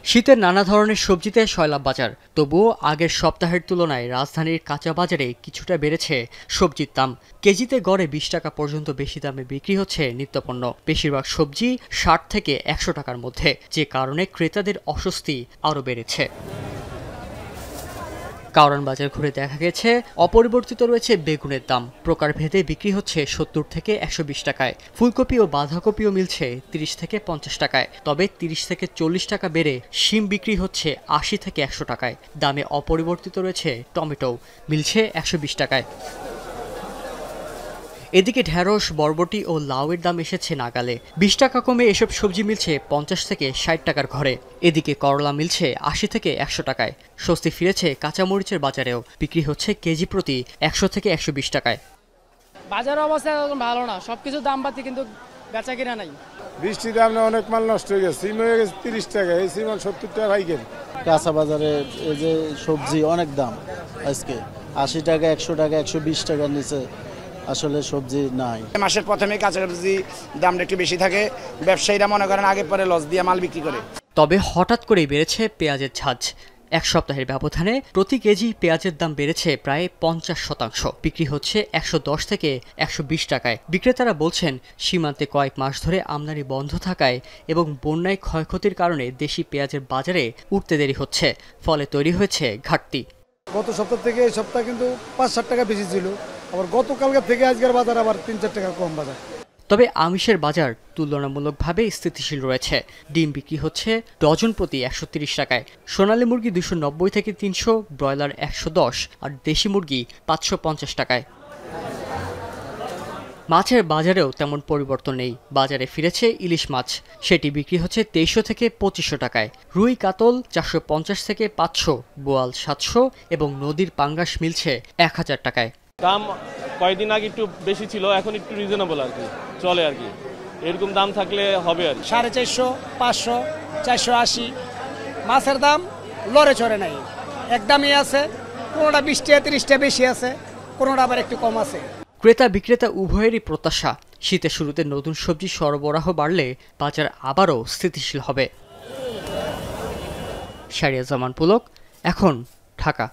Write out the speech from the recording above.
শীতের নানা ধরনের সবজিতে সয়লাব বাজার, তবুও আগের সপ্তাহের তুলনায় রাজধানীর কাঁচা বাজারে কিছুটা বেড়েছে সবজির দাম। কেজিতে গড়ে ২০ টাকা পর্যন্ত বেশি দামে বিক্রি হচ্ছে নিত্যপণ্য। বেশিরভাগ সবজি ৬০ থেকে ১০০ টাকার মধ্যে, যে কারণে ক্রেতাদের অস্বস্তি আরও বেড়েছে। কারওয়ান বাজার ঘুরে দেখা গেছে অপরিবর্তিত রয়েছে বেগুনের দাম। প্রকারভেদে বিক্রি হচ্ছে ৭০ থেকে ১২০ টাকায়। ফুলকপি ও বাঁধাকপিও মিলছে ৩০ থেকে ৫০ টাকায়। তবে ৩০ থেকে ৪০ টাকা বেড়ে শিম বিক্রি হচ্ছে ৮০ থেকে ১০০ টাকায়। দামে অপরিবর্তিত রয়েছে টমেটো, মিলছে ১২০ টাকায়। এদিকে ঢেঁড়স, বরবটি ও লাউয়ের দাম এসেছে নাগালে। ২০ টাকা কমে এসব সবজি মিলছে ৫০ থেকে ৬০ টাকার ঘরে। এদিকে করলা মিলছে ৮০ থেকে ১০০ টাকায়। স্বস্তি ফিরেছে কাঁচামরিচের বাজারেও, বিক্রি হচ্ছে কেজি প্রতি ১০০ থেকে ১২০ টাকায়। বাজারের অবস্থা এখন ভালো না, সবকিছু দাম বাড়ছে কিন্তু বেচা কিনা নাই। বৃষ্টির দামে অনেক মাল নষ্ট হয়ে গেছে। সিম হয়ে গেছে ৩০ টাকা, এই সিম ৭০ টাকা ভাইকেন। কাঁচা বাজারে এই যে সবজি অনেক দাম, আজকে ৮০ টাকা, ১০০ টাকা, ১২০ টাকার নিচে আসলে সবজি নাই। মাসের প্রথমে কাঁচা সবজি দামটা একটু বেশি থাকে, ব্যবসায়ীরা মনে করেন আগে পরে লস দিয়ে মাল বিক্রি করে। তবে হঠাৎ করেই বেড়েছে পেঁয়াজের ঝাঁজ। এক সপ্তাহের ব্যবধানে প্রতি কেজি পেঁয়াজের দাম বেড়েছে প্রায় ৫০%। বিক্রি হচ্ছে ১১০ থেকে ১২০ টাকায়। বিক্রেতারা বলছেন, সীমান্তে কয়েক মাস ধরে আমদানি বন্ধ থাকায় এবং বন্যায় ক্ষয়ক্ষতির কারণে দেশি পেঁয়াজের বাজারে উঠতে দেরি হচ্ছে, ফলে তৈরি হয়েছে ঘাটতি। গত সপ্তাহ থেকে এই সপ্তাহ কিন্তু ৫-৭ টাকা বেশি ছিল, আবার গতকালকে থেকে আজকের বাজার আবার ৩-৪ টাকা কম বাজার। তবে আমিষের বাজার তুলনামূলকভাবে স্থিতিশীল রয়েছে। ডিম বিক্রি হচ্ছে ডজন প্রতি ১৩০ টাকায়। সোনালী মুরগি ২৯০ থেকে ৩০০, ব্রয়লার ১১০ আর দেশি মুরগি ৫৫০ টাকায়। মাছের বাজারেও তেমন পরিবর্তন নেই। বাজারে ফিরেছে ইলিশ মাছ, সেটি বিক্রি হচ্ছে ২৩০০ থেকে ২৫০০ টাকায়। রুই কাতল ৪৫০ থেকে ৫০০, বোয়াল ৭০০ এবং নদীর পাঙ্গাস মিলছে ১০০০ টাকায়। দাম কয়েকদিন আগে একটু বেশি ছিল, এখন একটু রিজনেবল আর কি, চলে আর কি। এরকম দাম থাকলে হবে আর কি। ৪৫০, ৫০০, ৪৮০। মাছের দাম লড়ে চড়ে নাই, একদমই আছে। কোনোটা ২০ টাকা ৩০ টাকা বেশি আছে, কোনোটা আবার একটু কম আছে। ক্রেতা বিক্রেতা উভয়েরই প্রত্যাশা, শীতের শুরুতে নতুন সবজি সরবরাহ বাড়লে বাজার আবারও স্থিতিশীল হবে। শাহরিয়ার জামান পুলক, এখন ঢাকা।